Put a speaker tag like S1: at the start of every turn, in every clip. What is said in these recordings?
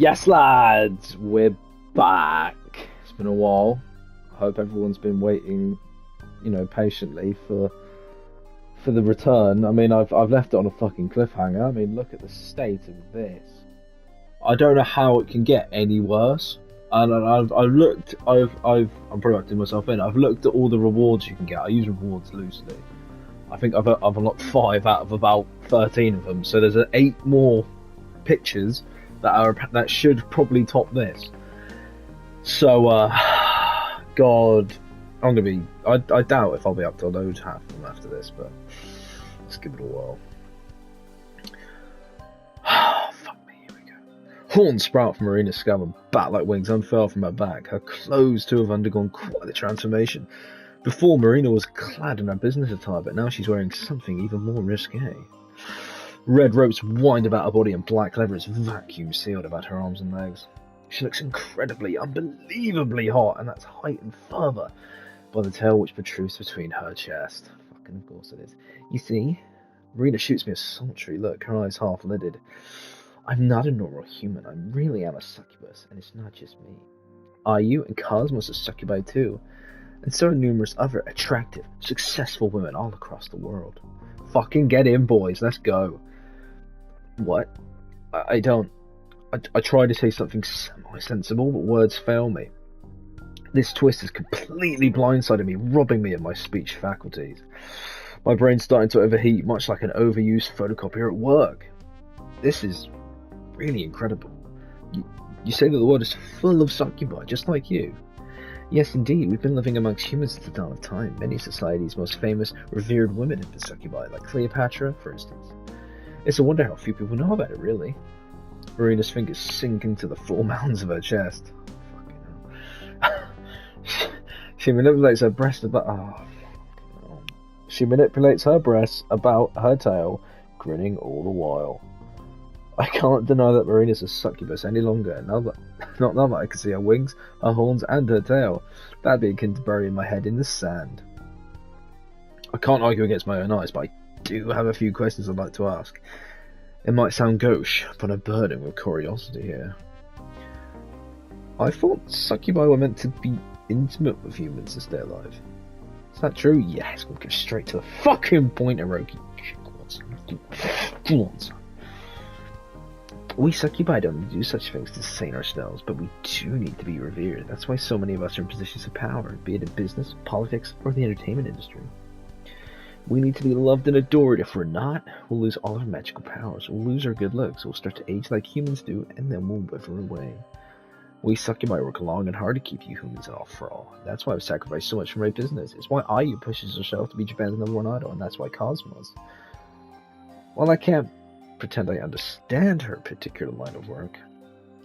S1: Yes, lads, we're back. It's been a while. I hope everyone's been waiting, patiently for the return. I mean, I've left it on a fucking cliffhanger. I mean, look at the state of this. I don't know how it can get any worse. And I've looked. I'm probably acting myself in. I've looked at all the rewards you can get. I use rewards loosely. I think I've unlocked 5 out of about 13 of them. So there's 8 more pictures that should probably top this. So, God, I'm gonna be. I doubt if I'll be up to load half of them after this, but let's give it a whirl. Fuck me, here we go. Horns sprout from Marina's scalp and bat-like wings unfurl from her back. Her clothes too have undergone quite the transformation. Before, Marina was clad in her business attire, but now she's wearing something even more risque. Red ropes wind about her body and black leather is vacuum sealed about her arms and legs. She looks incredibly, unbelievably hot, and that's heightened further by the tail which protrudes between her chest. Fucking of course it is. You see, Marina shoots me a sultry look, her eyes half lidded. I'm not a normal human, I really am a succubus, and it's not just me. Ayu and Cosmos are succubi too, and so are numerous other attractive, successful women all across the world. Fucking get in, boys, let's go. What? I try to say something semi-sensible, but words fail me. This twist has completely blindsided me, robbing me of my speech faculties. My brain's starting to overheat, much like an overused photocopier at work. This is really incredible. You say that the world is full of succubi, just like you. Yes, indeed, we've been living amongst humans since the dawn of time. Many societies' most famous, revered women have been succubi, like Cleopatra, for instance. It's a wonder how few people know about it, really. Marina's fingers sink into the full mounds of her chest. Fucking hell. She manipulates her breast about. She manipulates her breasts about her tail, grinning all the while. I can't deny that Marina's a succubus any longer. Not now that I can see her wings, her horns, and her tail. That'd be akin to burying my head in the sand. I can't argue against my own eyes, but I do have a few questions I'd like to ask. It might sound gauche, but I'm burning with curiosity here. I thought succubi were meant to be intimate with humans to stay alive. Is that true? Yes, we'll get straight to the fucking point, Hiroki. Go on, son. We succubi don't do such things to sustain ourselves, but we do need to be revered. That's why so many of us are in positions of power, be it in business, politics, or the entertainment industry. We need to be loved and adored. If we're not, we'll lose all our magical powers. We'll lose our good looks. We'll start to age like humans do, and then we'll wither away. We succubi work long and hard to keep you humans off for all. That's why I've sacrificed so much from my business. It's why Ayu pushes herself to be Japan's #1 idol, and that's why Cosmos. While I can't pretend I understand her particular line of work,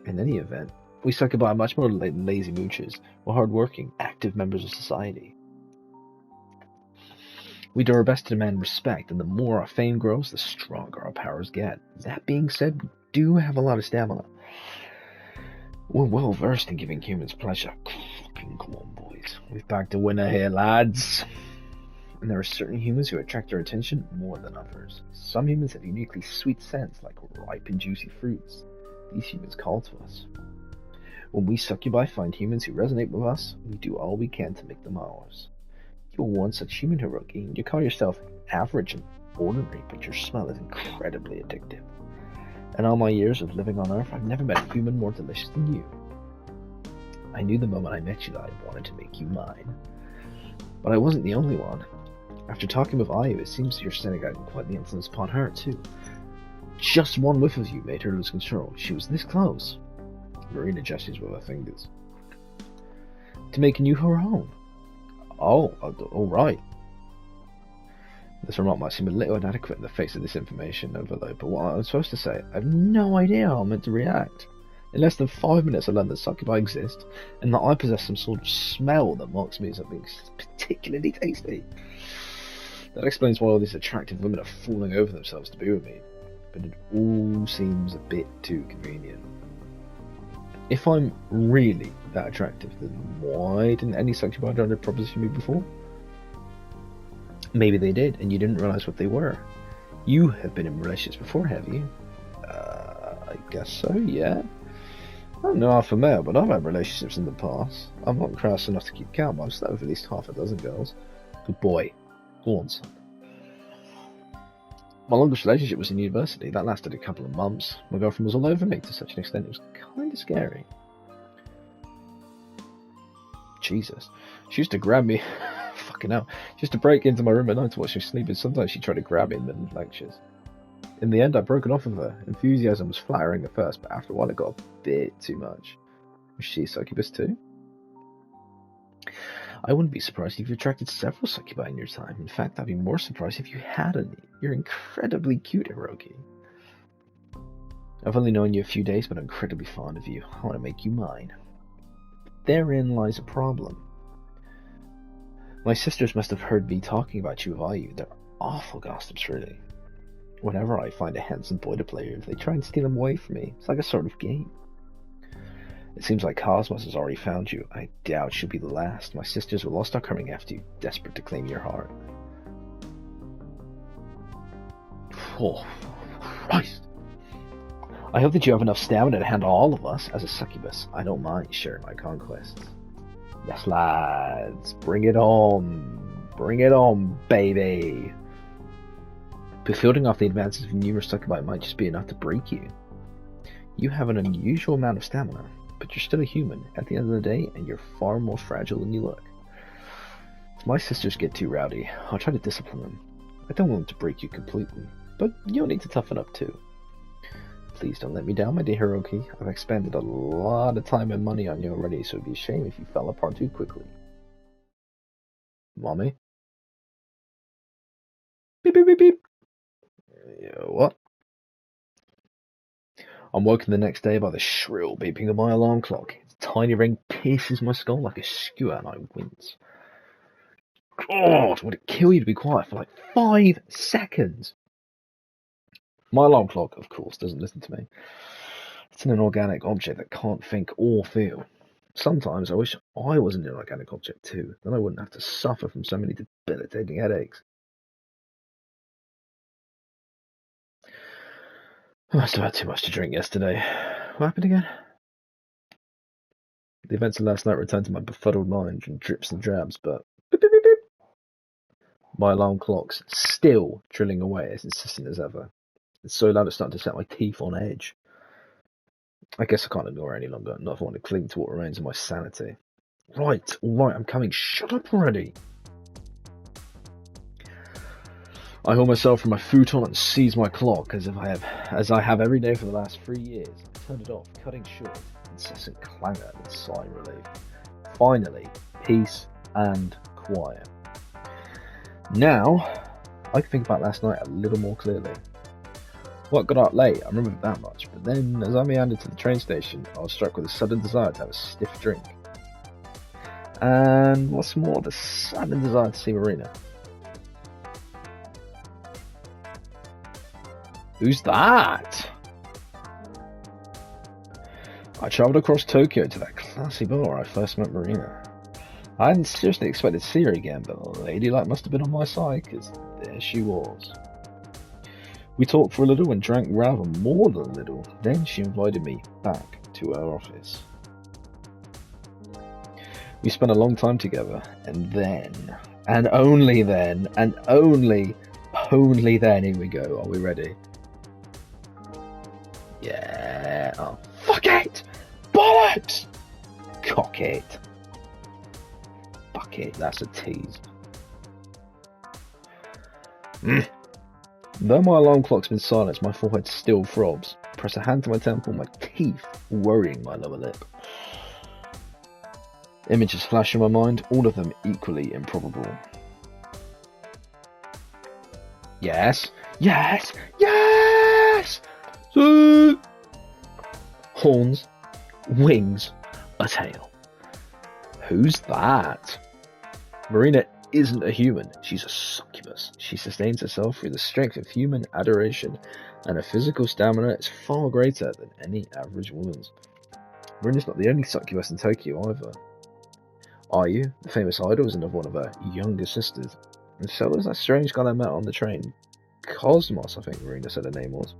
S1: in any event, we succubi are much more than lazy mooches. We're hard-working, active members of society. We do our best to demand respect, and the more our fame grows, the stronger our powers get. That being said, we do have a lot of stamina. We're well versed in giving humans pleasure. Fucking come on, boys. We've backed a winner here, lads. And there are certain humans who attract our attention more than others. Some humans have uniquely sweet scents, like ripe and juicy fruits. These humans call to us. When we succubi find humans who resonate with us, we do all we can to make them ours. You're one such human, Hiroki. You call yourself average and ordinary, but your smell is incredibly addictive. In all my years of living on Earth, I've never met a human more delicious than you. I knew the moment I met you that I wanted to make you mine. But I wasn't the only one. After talking with Ayu, it seems your scent had quite the influence upon her, too. Just one whiff of you made her lose control. She was this close. Marina gestures with her fingers. To making you her own. Oh, alright. This remark might seem a little inadequate in the face of this information overload, but what I'm supposed to say, I have no idea how I'm meant to react. In less than 5 minutes I learned that succubi exist, and that I possess some sort of smell that marks me as something particularly tasty. That explains why all these attractive women are falling over themselves to be with me, but it all seems a bit too convenient. If I'm really that attractive, then why didn't any succubi try to proposition me before? Maybe they did, and you didn't realise what they were. You have been in relationships before, have you? I guess so, yeah. I'm no alpha male, but I've had relationships in the past. I'm not crass enough to keep count, but I've slept with at least half a dozen girls. Good boy. Go on, son. My longest relationship was in university. That lasted a couple of months. My girlfriend was all over me to such an extent it was kind of scary. Jesus. She used to grab me. Fucking hell. She used to break into my room at night to watch me sleep, and sometimes she tried to grab me in the middle of lectures. In the end, I broke it off with her. Enthusiasm was flattering at first, but after a while it got a bit too much. Was she a succubus too? I wouldn't be surprised if you attracted several succubi in your time. In fact, I'd be more surprised if you had any. You're incredibly cute, Hiroki. I've only known you a few days, but I'm incredibly fond of you. I want to make you mine. Therein lies a problem. My sisters must have heard me talking about you via you. They're awful gossips, really. Whenever I find a handsome boy to play with, they try and steal him away from me. It's like a sort of game. It seems like Cosmos has already found you. I doubt she'll be the last. My sisters will all start coming after you, desperate to claim your heart. Oh, Christ. I hope that you have enough stamina to handle all of us. As a succubus, I don't mind sharing my conquests. Yes, lads. Bring it on. Bring it on, baby. But fielding off the advances of numerous succubi might just be enough to break you. You have an unusual amount of stamina, but you're still a human at the end of the day, and you're far more fragile than you look. If my sisters get too rowdy, I'll try to discipline them. I don't want them to break you completely, but you'll need to toughen up too. Please don't let me down, my dear Hiroki. I've expended a lot of time and money on you already, so it'd be a shame if you fell apart too quickly. Mommy? Beep, beep, beep, beep. What? I'm woken the next day by the shrill beeping of my alarm clock. Its tiny ring pierces my skull like a skewer, and I wince. God, would it kill you to be quiet for like 5 seconds? My alarm clock, of course, doesn't listen to me. It's an inorganic object that can't think or feel. Sometimes I wish I was an inorganic object too, then I wouldn't have to suffer from so many debilitating headaches. I must have had too much to drink yesterday. What happened again? The events of last night returned to my befuddled mind in drips and drabs, but beep, beep, beep, beep. My alarm clock's still drilling away as insistent as ever. It's so loud it's starting to set my teeth on edge. I guess I can't ignore it any longer, not if I want to cling to what remains of my sanity. Right, alright, I'm coming. Shut up already! I haul myself from my futon and seize my clock as I have every day for the last 3 years. I turned it off, cutting short incessant clangor and sigh relief. Finally, peace and quiet. Now, I can think about last night a little more clearly. What got up late, I remember that much, but then as I meandered to the train station, I was struck with a sudden desire to have a stiff drink. And what's more, the sudden desire to see Marina. Who's that? I travelled across Tokyo to that classy bar where I first met Marina. I hadn't seriously expected to see her again, but the ladylike must have been on my side, because there she was. We talked for a little and drank rather more than a little. Then she invited me back to her office. We spent a long time together, and then, and only then, and only then, here we go. Are we ready? Yeah. Oh, fuck it! Bollocks! Cock it. Fuck it, that's a tease. Though my alarm clock's been silenced, my forehead still throbs. I press a hand to my temple, my teeth worrying my lower lip. Images flash in my mind, all of them equally improbable. Yes! Yes! Yes! Horns, wings, a tail. Who's that? Marina isn't a human, she's a succubus. She sustains herself through the strength of human adoration, and her physical stamina is far greater than any average woman's. Marina's not the only succubus in Tokyo either. Ayu, the famous idol, is another one of her younger sisters, and so was that strange guy I met on the train. Cosmos, I think Marina said her name was.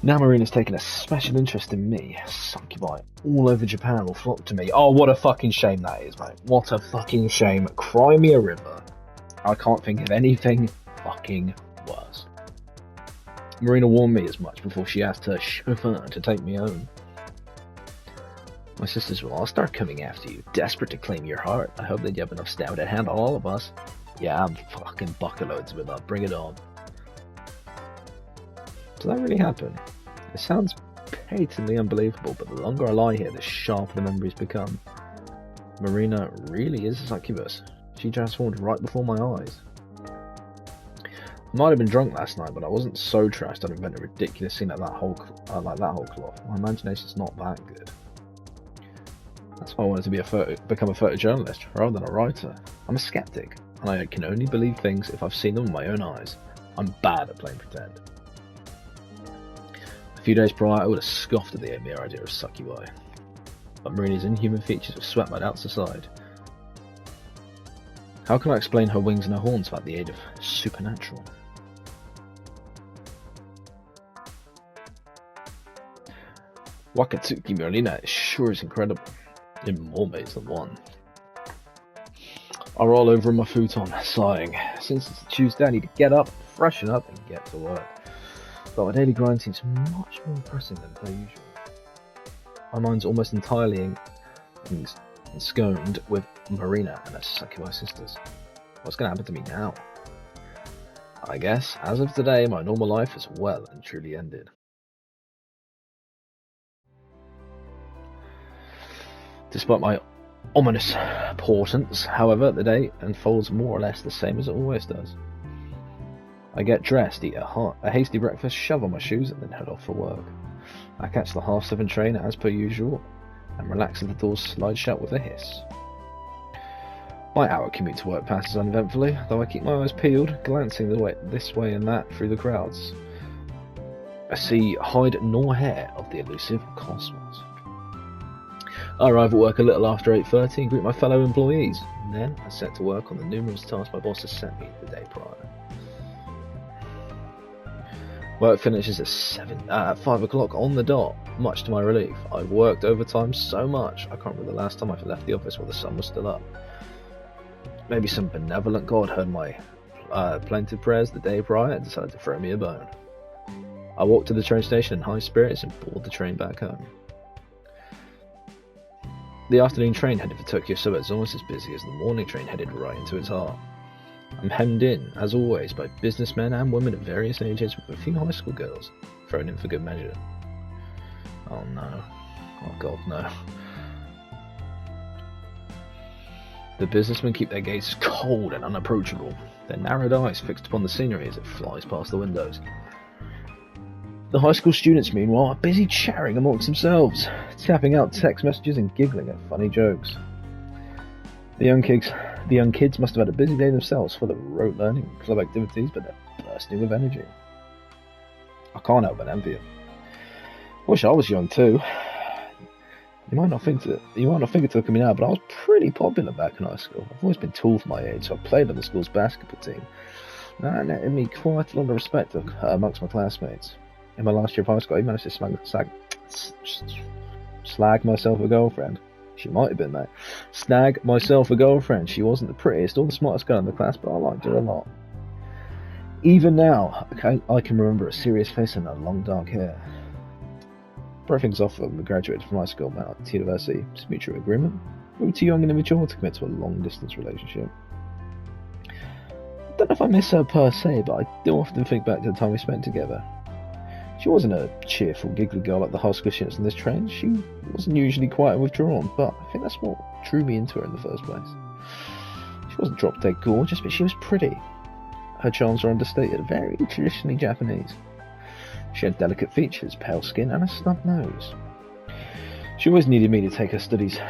S1: Now Marina's taken a special interest in me. Succubi all over Japan will flock to me. Oh, what a fucking shame that is, mate. What a fucking shame. Cry me a river. I can't think of anything fucking worse. Marina warned me as much before she asked her chauffeur to take me home. My sisters will all start coming after you, desperate to claim your heart. I hope that you have enough stamina to handle all of us. Yeah, I'm fucking bucketloads of it up. Bring it on. Does that really happen? It sounds patently unbelievable, but the longer I lie here, the sharper the memories become. Marina really is a succubus. She transformed right before my eyes. I might have been drunk last night, but I wasn't so trashed I'd invent a ridiculous scene like that whole cloth. My imagination's not that good. That's why I wanted to become a photojournalist rather than a writer. I'm a skeptic, and I can only believe things if I've seen them with my own eyes. I'm bad at playing pretend. A few days prior, I would have scoffed at the mere idea of succubi, but Marina's inhuman features were swept my doubts aside. How can I explain her wings and her horns without the aid of supernatural? Wakatsuki Marina sure is incredible, in more ways than one. I roll over in my futon, sighing. Since it's a Tuesday, I need to get up, freshen up, and get to work. But my daily grind seems much more pressing than per usual. My mind's almost entirely ensconced with Marina and her succubi sisters. What's going to happen to me now? I guess, as of today, my normal life has well and truly ended. Despite my ominous portents, however, the day unfolds more or less the same as it always does. I get dressed, eat a hasty breakfast, shove on my shoes, and then head off for work. I catch the 7:30 train as per usual, and relax as the doors slide shut with a hiss. My hour commute to work passes uneventfully, though I keep my eyes peeled, glancing this way and that through the crowds. I see hide nor hair of the elusive Cosmos. I arrive at work a little after 8:30 and greet my fellow employees. And then I set to work on the numerous tasks my boss has sent me the day prior. Work finishes at 5 o'clock on the dot, much to my relief. I've worked overtime so much, I can't remember the last time I've left the office while the sun was still up. Maybe some benevolent god heard my plaintive prayers the day prior and decided to throw me a bone. I walked to the train station in high spirits and boarded the train back home. The afternoon train headed for Tokyo Suburbs is almost as busy as the morning train headed right into its heart. I'm hemmed in, as always, by businessmen and women of various ages, with a few high school girls thrown in for good measure. Oh no. Oh god, no. The businessmen keep their gaze cold and unapproachable, their narrowed eyes fixed upon the scenery as it flies past the windows. The high school students, meanwhile, are busy chattering amongst themselves, tapping out text messages and giggling at funny jokes. The young kids must have had a busy day themselves, full of rote learning and club activities, but they're bursting with energy. I can't help but envy them. I wish I was young too. You might not think it took me now, but I was pretty popular back in high school. I've always been tall for my age, so I played on the school's basketball team. That netted me quite a lot of respect amongst my classmates. In my last year of high school, I managed to slag myself a girlfriend. She might have been, mate. Snag myself a girlfriend. She wasn't the prettiest or the smartest girl in the class, but I liked her a lot. Even now, I can remember a serious face and her long dark hair. Broke things off when we graduated from high school, met at university. It's mutual agreement. We were too young and immature to commit to a long-distance relationship. I don't know if I miss her per se, but I do often think back to the time we spent together. She wasn't a cheerful, giggly girl like the high school students on this train. She wasn't usually quiet and withdrawn, but I think that's what drew me into her in the first place. She wasn't drop-dead gorgeous, but she was pretty. Her charms were understated, very traditionally Japanese. She had delicate features, pale skin, and a snub nose. She always needed me to take her studies.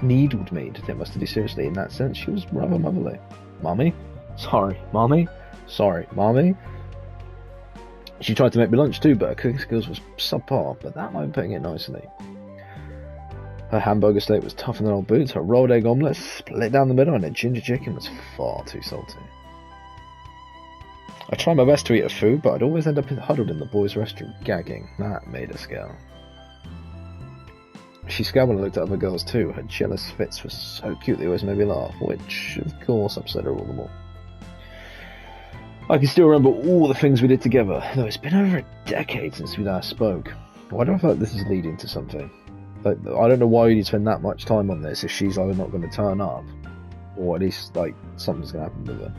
S1: Needled me to take my studies seriously. In that sense, she was rather motherly. Mummy? Sorry, Mummy? Sorry, Mummy? She tried to make me lunch too, but her cooking skills was subpar, but that might be putting it nicely. Her hamburger steak was tougher than old boots, her rolled egg omelette split down the middle, and her ginger chicken was far too salty. I tried my best to eat her food, but I'd always end up huddled in the boys' restroom, gagging. That made her scowl. She scowled when I looked at other girls too. Her jealous fits were so cute they always made me laugh, which, of course, upset her all the more. I can still remember all the things we did together, though it's been over a decade since we last spoke. Why do I feel like this is leading to something? Like, I don't know why you'd spend that much time on this if she's either not going to turn up, or at least, like, something's going to happen with her.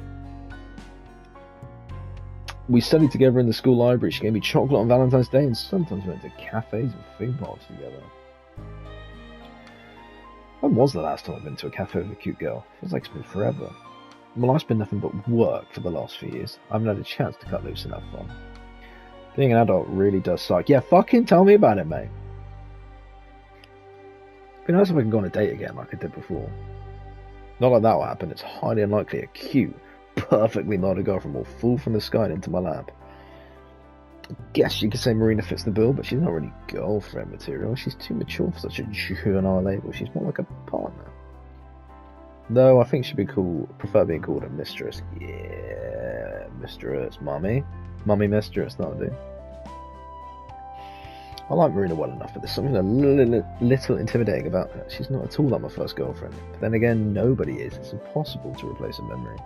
S1: We studied together in the school library. She gave me chocolate on Valentine's Day, and sometimes we went to cafes and theme parks together. When was the last time I've been to a cafe with a cute girl? Feels like it's been forever. My life's been nothing but work for the last few years. I haven't had a chance to cut loose and have fun. Being an adult really does suck. Yeah, fucking tell me about it, mate. It'd be nice if I could go on a date again like I did before. Not like that will happen. It's highly unlikely a cute, perfectly modeled girlfriend will fall from the sky and into my lap. I guess you could say Marina fits the bill, but she's not really girlfriend material. She's too mature for such a juvenile label. She's more like a partner. Though I think she'd be cool, prefer being called a mistress. Yeah, mistress, mummy. Mummy mistress, that'll do. I like Marina well enough, but there's something a little intimidating about her. She's not at all like my first girlfriend. But then again, nobody is. It's impossible to replace a memory.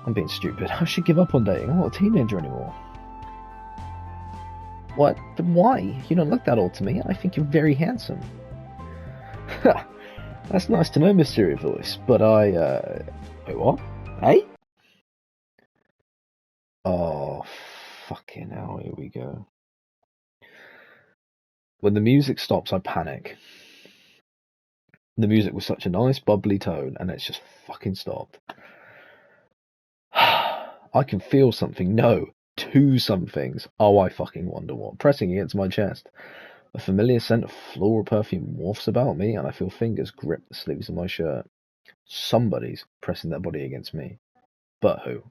S1: I'm being stupid. I should give up on dating. I'm not a teenager anymore. What? But why? You don't look that old to me. I think you're very handsome. Ha! That's nice to know, mysterious voice. But wait, what? Hey? Oh, fucking hell, here we go. When the music stops, I panic. The music was such a nice, bubbly tone, and it's just fucking stopped. I can feel something. No, two somethings. Oh, I fucking wonder what. Pressing against my chest. A familiar scent of floral perfume wafts about me, and I feel fingers grip the sleeves of my shirt. Somebody's pressing their body against me. But who?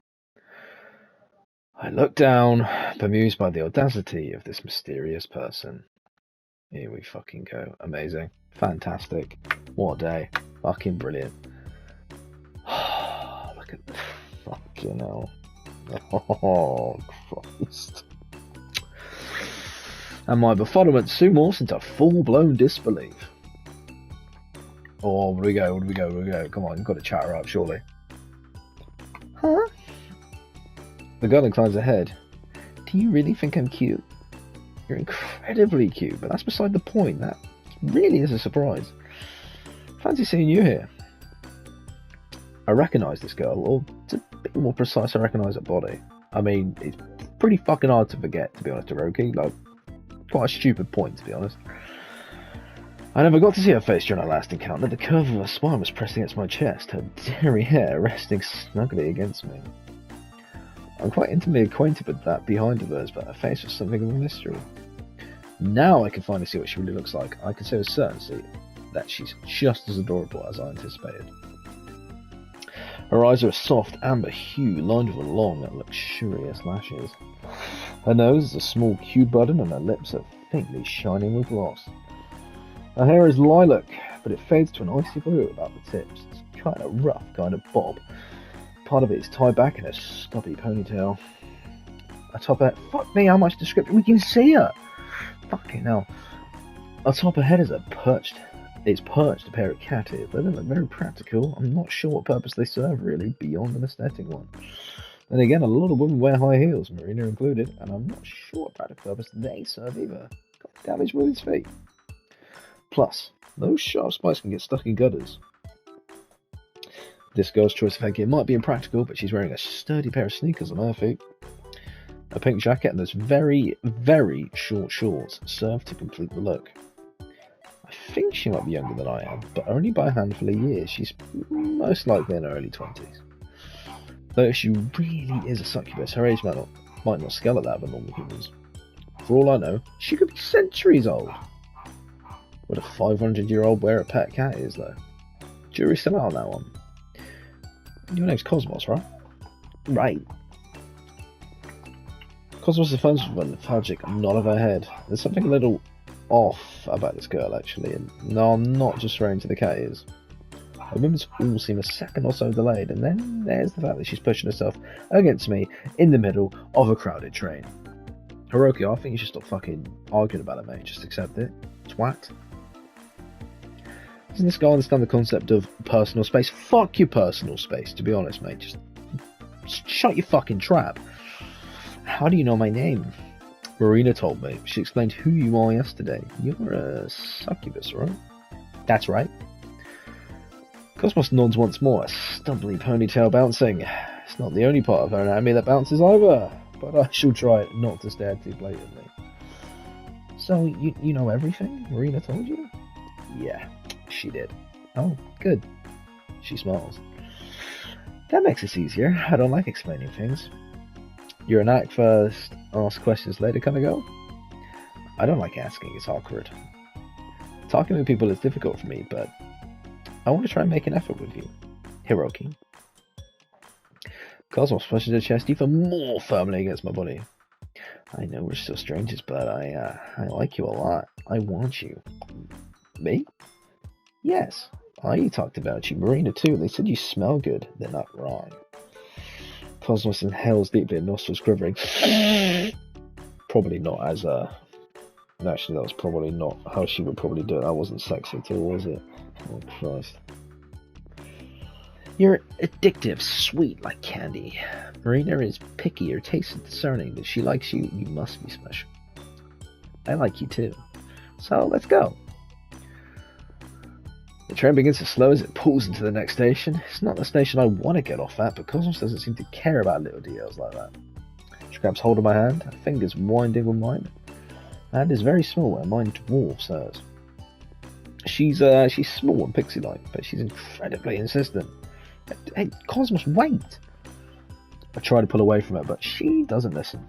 S1: I look down, bemused by the audacity of this mysterious person. Here we fucking go. Amazing. Fantastic. What a day. Fucking brilliant. Look at the fucking hell. Oh, Christ. And my befuddlement soon morphs into full-blown disbelief. Oh, where do we go? Where do we go? Where do we go? Come on, you've got to chat her up, surely. Huh? The girl inclines her head. Do you really think I'm cute? You're incredibly cute, but that's beside the point. That really is a surprise. Fancy seeing you here. I recognise this girl, or to be more precise, I recognise her body. I mean, it's pretty fucking hard to forget, to be honest, Hiroki. Like, quite a stupid point, to be honest. I never got to see her face during our last encounter. The curve of her spine was pressed against my chest, her dairy hair resting snugly against me. I'm quite intimately acquainted with that behind of hers, but her face was something of a mystery. Now I can finally see what she really looks like. I can say with certainty that she's just as adorable as I anticipated. Her eyes are a soft amber hue, lined with long and luxurious lashes. Her nose is a small cute button, and her lips are faintly shining with gloss. Her hair is lilac, but it fades to an icy blue about the tips. It's kind of rough, kind of bob. Part of it is tied back in a stubby ponytail. Atop her... Fuck me, how much description? We can see her! Fucking hell. Atop her head is perched a pair of cat ears. They don't look very practical. I'm not sure what purpose they serve, really, beyond an aesthetic one. Then again, a lot of women wear high heels, Marina included, and I'm not sure what practical purpose they serve either. Got damaged women's feet. Plus, those sharp spikes can get stuck in gutters. This girl's choice of headgear might be impractical, but she's wearing a sturdy pair of sneakers on her feet. A pink jacket and those very, very short shorts serve to complete the look. I think she might be younger than I am, but only by a handful of years. She's most likely in her early 20s. Though if she really is a succubus, her age might not scale at that of normal humans. For all I know, she could be centuries old. Would a 500-year-old wear a pet cat is, though? Jury's still out on that one. Your name's Cosmos, right? Right. Cosmos is fun with lethargic nod of her head. There's something a little off about this girl, actually. And no, I'm not just referring to the cat ears. Her movements all seem a second or so delayed, and then there's the fact that she's pushing herself against me in the middle of a crowded train. Hiroki, I think you should stop fucking arguing about it, mate. Just accept it. Twat. Doesn't this guy understand the concept of personal space? Fuck your personal space, to be honest, mate. Just shut your fucking trap. How do you know my name? Marina told me. She explained who you are yesterday. You're a succubus, right? That's right. Cosmos nods once more, a stumbly ponytail bouncing. It's not the only part of her anatomy that bounces either, but I shall try not to stare too blatantly. So, you know everything? Marina told you? Yeah, she did. Oh, good. She smiles. That makes it easier. I don't like explaining things. You're an act first, ask questions later kind of girl? I don't like asking, it's awkward. Talking with people is difficult for me, but I want to try and make an effort with you. Hiroki. Cosmos pushes her chest even more firmly against my body. I know we're still strangers, but I like you a lot. I want you. Me? Yes. I talked about you. Marina too. They said you smell good. They're not wrong. Cosmos inhales deeply and nostrils quivering. Probably not as actually, that was probably not how she would probably do it. That wasn't sexy at all, was it? Oh, Christ. You're addictive, sweet like candy. Marina is picky, her taste is discerning, but she likes you. You must be special. I like you too. So, let's go. The train begins to slow as it pulls into the next station. It's not the station I want to get off at, but Cosmos doesn't seem to care about little details like that. She grabs hold of my hand, her fingers winding with mine. Her hand is very small, and mine dwarfs hers. She's small and pixie-like, but she's incredibly insistent. Hey, Cosmos, wait! I try to pull away from her, but she doesn't listen.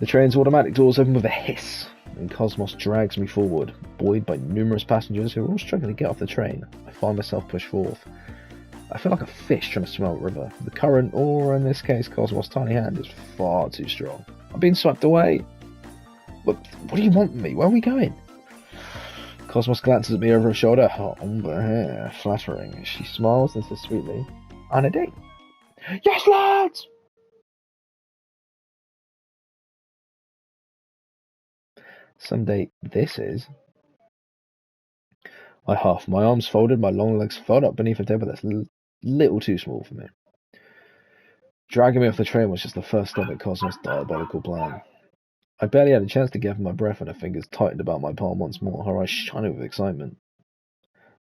S1: The train's automatic doors open with a hiss, and Cosmos drags me forward, buoyed by numerous passengers who are all struggling to get off the train. I find myself pushed forth. I feel like a fish trying to swim up a river. The current, or in this case Cosmos' tiny hand, is far too strong. I'm being swept away. What do you want from me? Where are we going? Cosmos glances at me over her shoulder. Her ombre hair, flattering. She smiles and says sweetly, on a date. Yes, lads! Some date this is. I huff, my arms folded, my long legs fold up beneath a table that's little too small for me. Dragging me off the train was just the first step in Cosmos' diabolical plan. I barely had a chance to gather my breath when her fingers tightened about my palm once more, her eyes shining with excitement.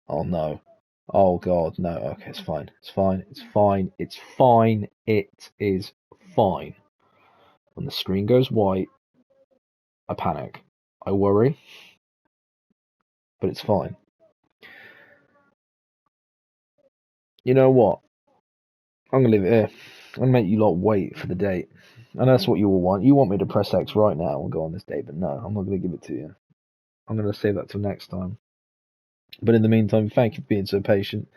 S1: Oh no. Oh god, no. Okay, it's fine. It's fine. It's fine. It's fine. It is fine. When the screen goes white, I panic. I worry. But it's fine. You know what? I'm gonna leave it here. I'm gonna make you lot wait for the date. And that's what you all want. You want me to press X right now and go on this date, but no, I'm not gonna give it to you. I'm gonna save that till next time. But in the meantime, thank you for being so patient.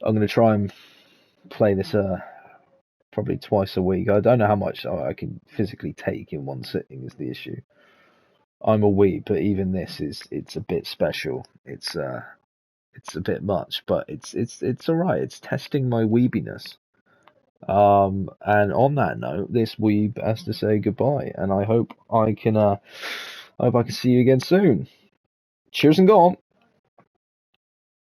S1: I'm gonna try and play this probably twice a week. I don't know how much I can physically take in one sitting is the issue. I'm a weeb, but even this it's a bit special. It's a bit much, but it's alright. It's testing my weebiness. And on that note, this weeb has to say goodbye, and I hope I can see you again soon. Cheers and go on.